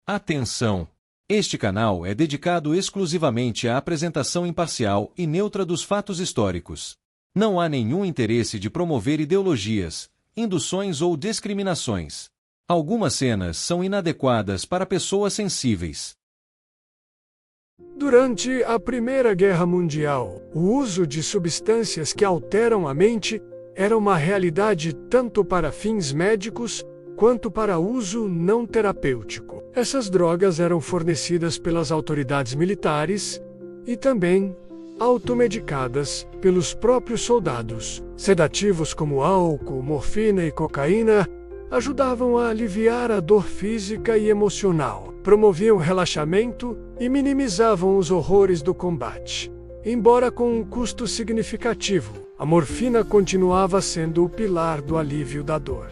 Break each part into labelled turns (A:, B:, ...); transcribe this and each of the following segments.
A: Atenção! Este canal é dedicado exclusivamente à apresentação imparcial e neutra dos fatos históricos. Não há nenhum interesse de promover ideologias, induções ou discriminações. Algumas cenas são inadequadas para pessoas sensíveis.
B: Durante a Primeira Guerra Mundial, o uso de substâncias que alteram a mente era uma realidade tanto para fins médicos quanto para uso não terapêutico. Essas drogas eram fornecidas pelas autoridades militares e também automedicadas pelos próprios soldados. Sedativos como álcool, morfina e cocaína ajudavam a aliviar a dor física e emocional, promoviam relaxamento e minimizavam os horrores do combate. Embora com um custo significativo, a morfina continuava sendo o pilar do alívio da dor,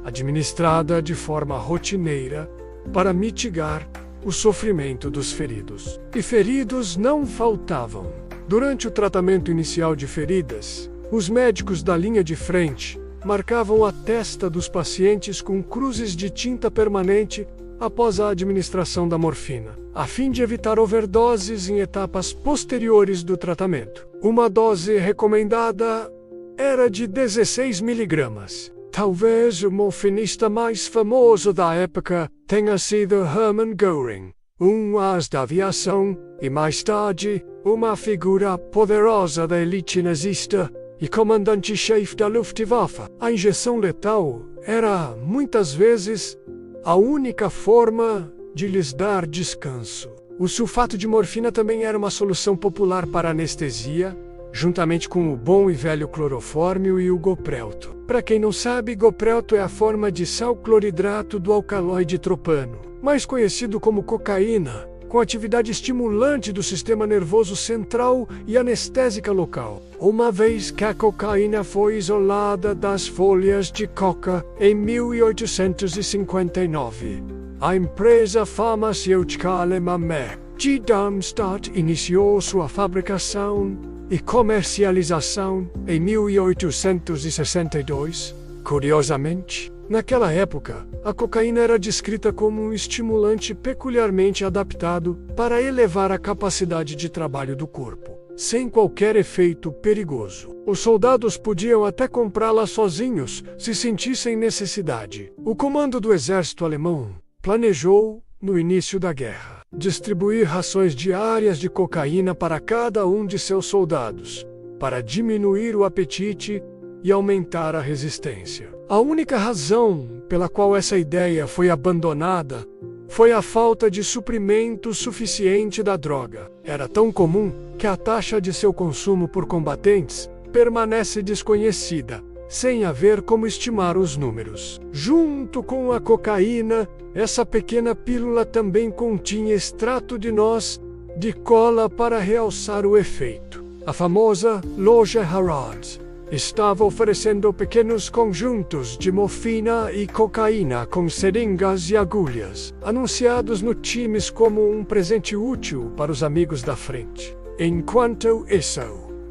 B: administrada de forma rotineira para mitigar o sofrimento dos feridos. E feridos não faltavam. Durante o tratamento inicial de feridas, os médicos da linha de frente marcavam a testa dos pacientes com cruzes de tinta permanente após a administração da morfina, a fim de evitar overdoses em etapas posteriores do tratamento. Uma dose recomendada era de 16 miligramas. Talvez o morfinista mais famoso da época tenha sido Hermann Göring, um as da aviação e, mais tarde, uma figura poderosa da elite nazista e comandante-chefe da Luftwaffe. A injeção letal era, muitas vezes, a única forma de lhes dar descanso. O sulfato de morfina também era uma solução popular para anestesia, juntamente com o bom e velho clorofórmio e o goprelto. Para quem não sabe, goprelto é a forma de sal cloridrato do alcaloide tropano, mais conhecido como cocaína, com atividade estimulante do sistema nervoso central e anestésica local. Uma vez que a cocaína foi isolada das folhas de coca em 1859, a empresa farmacêutica alemã Merck de Darmstadt iniciou sua fabricação e comercialização em 1862. Curiosamente, naquela época, a cocaína era descrita como um estimulante peculiarmente adaptado para elevar a capacidade de trabalho do corpo, sem qualquer efeito perigoso. Os soldados podiam até comprá-la sozinhos, se sentissem necessidade. O comando do exército alemão planejou, no início da guerra, distribuir rações diárias de cocaína para cada um de seus soldados, para diminuir o apetite e aumentar a resistência. A única razão pela qual essa ideia foi abandonada foi a falta de suprimento suficiente da droga. Era tão comum que a taxa de seu consumo por combatentes permanece desconhecida, sem haver como estimar os números. Junto com a cocaína, essa pequena pílula também continha extrato de noz de cola para realçar o efeito. A famosa loja Harrods estava oferecendo pequenos conjuntos de morfina e cocaína com seringas e agulhas, anunciados no Times como um presente útil para os amigos da frente. Enquanto isso,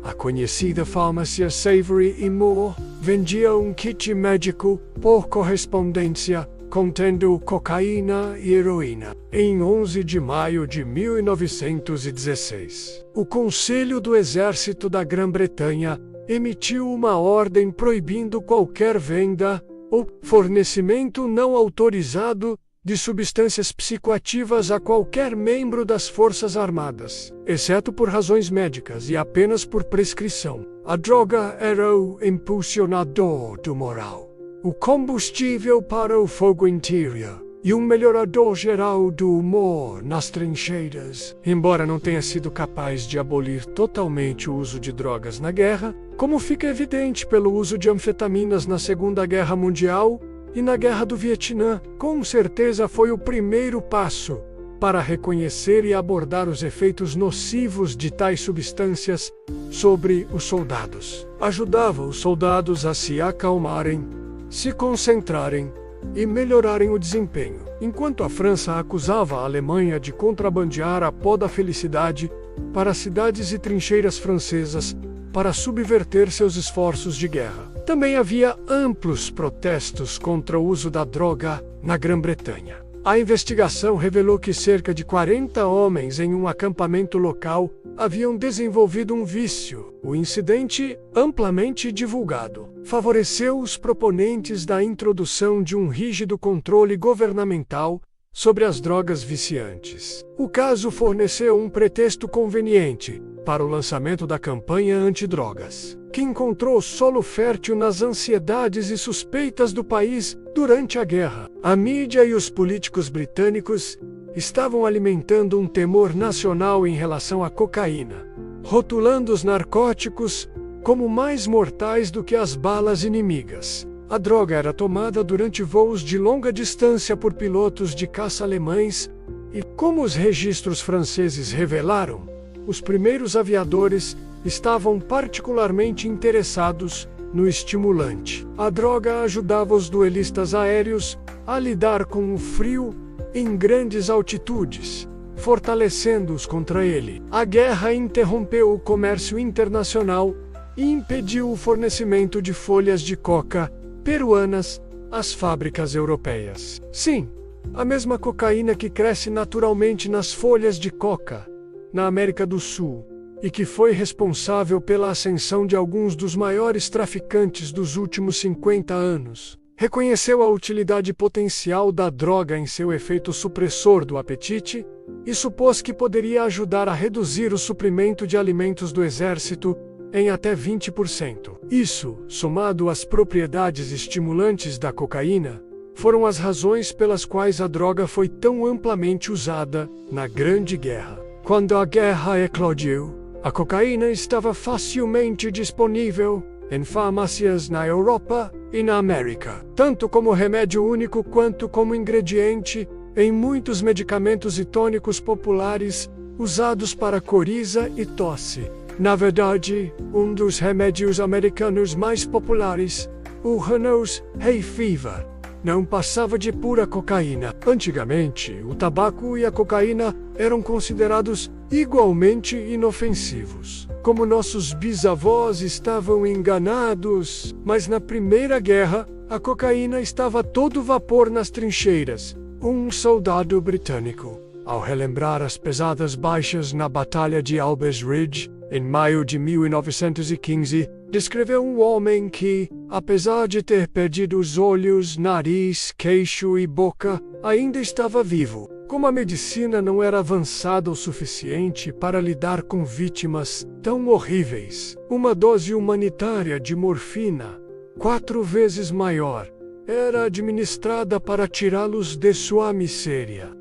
B: a conhecida farmácia Savory Moore vendia um kit médico por correspondência contendo cocaína e heroína. Em 11 de maio de 1916, o Conselho do Exército da Grã-Bretanha emitiu uma ordem proibindo qualquer venda ou fornecimento não autorizado de substâncias psicoativas a qualquer membro das Forças Armadas, exceto por razões médicas e apenas por prescrição. A droga era o impulsionador do moral, o combustível para o fogo interior e um melhorador geral do humor nas trincheiras. Embora não tenha sido capaz de abolir totalmente o uso de drogas na guerra, como fica evidente pelo uso de anfetaminas na Segunda Guerra Mundial e na Guerra do Vietnã, com certeza foi o primeiro passo para reconhecer e abordar os efeitos nocivos de tais substâncias sobre os soldados. Ajudava os soldados a se acalmarem, se concentrarem e melhorarem o desempenho, enquanto a França acusava a Alemanha de contrabandear a pó da felicidade para cidades e trincheiras francesas para subverter seus esforços de guerra. Também havia amplos protestos contra o uso da droga na Grã-Bretanha. A investigação revelou que cerca de 40 homens em um acampamento local haviam desenvolvido um vício. O incidente, amplamente divulgado, favoreceu os proponentes da introdução de um rígido controle governamental sobre as drogas viciantes. O caso forneceu um pretexto conveniente para o lançamento da campanha antidrogas, que encontrou solo fértil nas ansiedades e suspeitas do país durante a guerra. A mídia e os políticos britânicos estavam alimentando um temor nacional em relação à cocaína, rotulando os narcóticos como mais mortais do que as balas inimigas. A droga era tomada durante voos de longa distância por pilotos de caça alemães e, como os registros franceses revelaram, os primeiros aviadores estavam particularmente interessados no estimulante. A droga ajudava os duelistas aéreos a lidar com o frio em grandes altitudes, fortalecendo-os contra ele. A guerra interrompeu o comércio internacional e impediu o fornecimento de folhas de coca peruanas às fábricas europeias. Sim, a mesma cocaína que cresce naturalmente nas folhas de coca na América do Sul e que foi responsável pela ascensão de alguns dos maiores traficantes dos últimos 50 anos. Reconheceu a utilidade potencial da droga em seu efeito supressor do apetite e supôs que poderia ajudar a reduzir o suprimento de alimentos do exército em até 20%. Isso, somado às propriedades estimulantes da cocaína, foram as razões pelas quais a droga foi tão amplamente usada na Grande Guerra. Quando a guerra eclodiu, a cocaína estava facilmente disponível em farmácias na Europa e na América, tanto como remédio único quanto como ingrediente em muitos medicamentos e tônicos populares usados para coriza e tosse. Na verdade, um dos remédios americanos mais populares, o Hannah's Hay Fever, não passava de pura cocaína. Antigamente, o tabaco e a cocaína eram considerados igualmente inofensivos. Como nossos bisavós estavam enganados, mas na Primeira Guerra, a cocaína estava a todo vapor nas trincheiras. Um soldado britânico, ao relembrar as pesadas baixas na Batalha de Albers Ridge, em maio de 1915, descreveu um homem que, apesar de ter perdido os olhos, nariz, queixo e boca, ainda estava vivo. Como a medicina não era avançada o suficiente para lidar com vítimas tão horríveis, uma dose humanitária de morfina, 4 vezes maior, era administrada para tirá-los de sua miséria.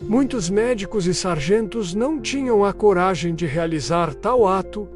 B: Muitos médicos e sargentos não tinham a coragem de realizar tal ato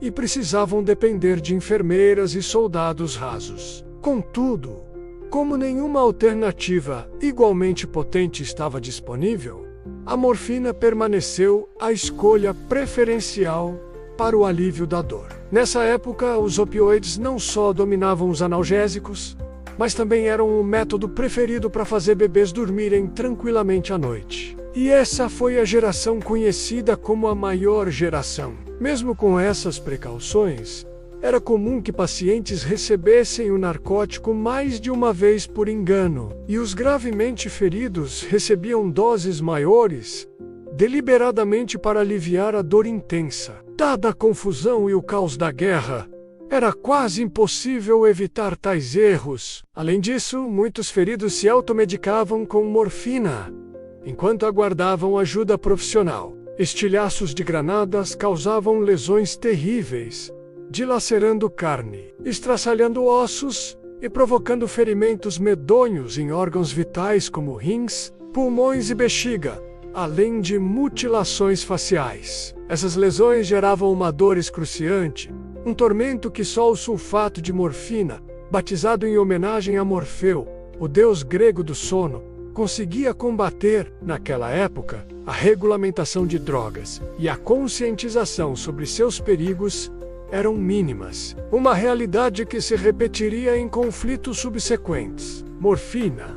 B: e precisavam depender de enfermeiras e soldados rasos. Contudo, como nenhuma alternativa igualmente potente estava disponível, a morfina permaneceu a escolha preferencial para o alívio da dor. Nessa época, os opioides não só dominavam os analgésicos, mas também eram o método preferido para fazer bebês dormirem tranquilamente à noite. E essa foi a geração conhecida como a maior geração. Mesmo com essas precauções, era comum que pacientes recebessem o narcótico mais de uma vez por engano, e os gravemente feridos recebiam doses maiores, deliberadamente para aliviar a dor intensa. Dada a confusão e o caos da guerra, era quase impossível evitar tais erros. Além disso, muitos feridos se automedicavam com morfina, enquanto aguardavam ajuda profissional. Estilhaços de granadas causavam lesões terríveis, dilacerando carne, estraçalhando ossos e provocando ferimentos medonhos em órgãos vitais como rins, pulmões e bexiga, além de mutilações faciais. Essas lesões geravam uma dor excruciante, um tormento que só o sulfato de morfina, batizado em homenagem a Morfeu, o deus grego do sono, conseguia combater. Naquela época, a regulamentação de drogas e a conscientização sobre seus perigos eram mínimas, uma realidade que se repetiria em conflitos subsequentes. Morfina,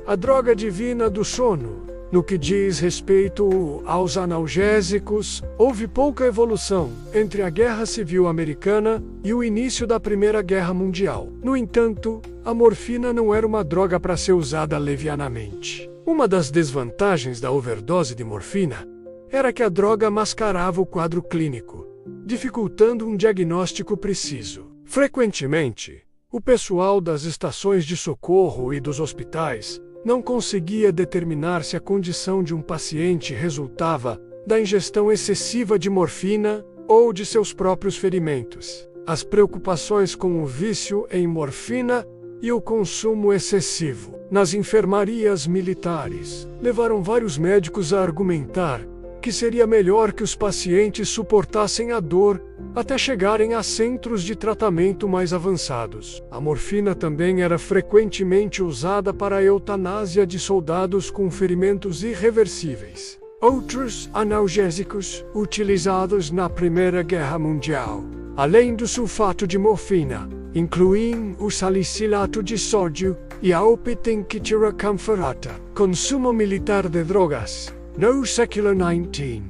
B: a droga divina do sono. No que diz respeito aos analgésicos, houve pouca evolução entre a Guerra Civil Americana e o início da Primeira Guerra Mundial. No entanto, a morfina não era uma droga para ser usada levianamente. Uma das desvantagens da overdose de morfina era que a droga mascarava o quadro clínico, dificultando um diagnóstico preciso. Frequentemente, o pessoal das estações de socorro e dos hospitais não conseguia determinar se a condição de um paciente resultava da ingestão excessiva de morfina ou de seus próprios ferimentos. As preocupações com o vício em morfina e o consumo excessivo nas enfermarias militares levaram vários médicos a argumentar que seria melhor que os pacientes suportassem a dor até chegarem a centros de tratamento mais avançados. A morfina também era frequentemente usada para a eutanásia de soldados com ferimentos irreversíveis. Outros analgésicos utilizados na Primeira Guerra Mundial, além do sulfato de morfina, incluem o salicilato de sódio e a opitenquetura camferata. Consumo militar de drogas. No século XIX,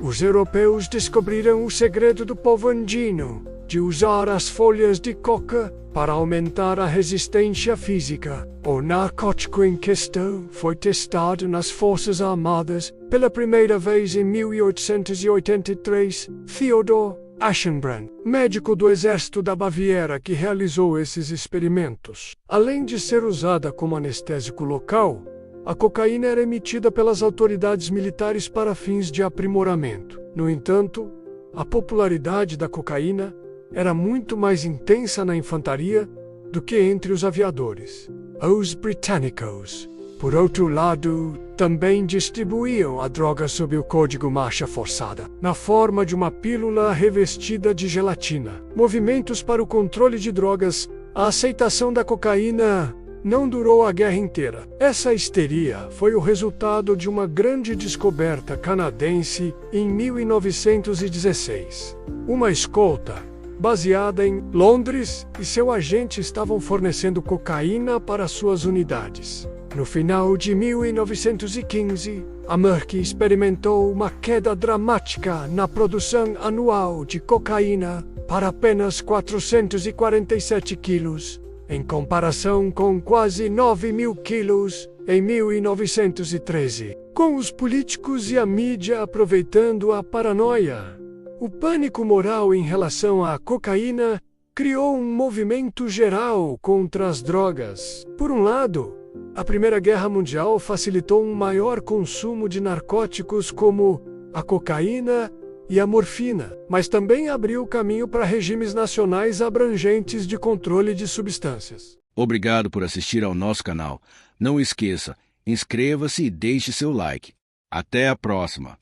B: os europeus descobriram o segredo do povo andino de usar as folhas de coca para aumentar a resistência física. O narcótico em questão foi testado nas Forças Armadas pela primeira vez em 1883. Theodor Aschenbrand, médico do exército da Baviera que realizou esses experimentos. Além de ser usada como anestésico local, a cocaína era emitida pelas autoridades militares para fins de aprimoramento. No entanto, a popularidade da cocaína era muito mais intensa na infantaria do que entre os aviadores. Os britânicos, por outro lado, também distribuíam a droga sob o código marcha forçada, na forma de uma pílula revestida de gelatina. Movimentos para o controle de drogas. A aceitação da cocaína não durou a guerra inteira. Essa histeria foi o resultado de uma grande descoberta canadense em 1916. Uma escolta, baseada em Londres, e seu agente estavam fornecendo cocaína para suas unidades. No final de 1915, a Merck experimentou uma queda dramática na produção anual de cocaína para apenas 447 quilos, em comparação com quase 9.000 quilos em 1913. Com os políticos e a mídia aproveitando a paranoia, o pânico moral em relação à cocaína criou um movimento geral contra as drogas. Por um lado, a Primeira Guerra Mundial facilitou um maior consumo de narcóticos como a cocaína e a morfina, mas também abriu caminho para regimes nacionais abrangentes de controle de substâncias.
C: Obrigado por assistir ao nosso canal. Não esqueça, inscreva-se e deixe seu like. Até a próxima!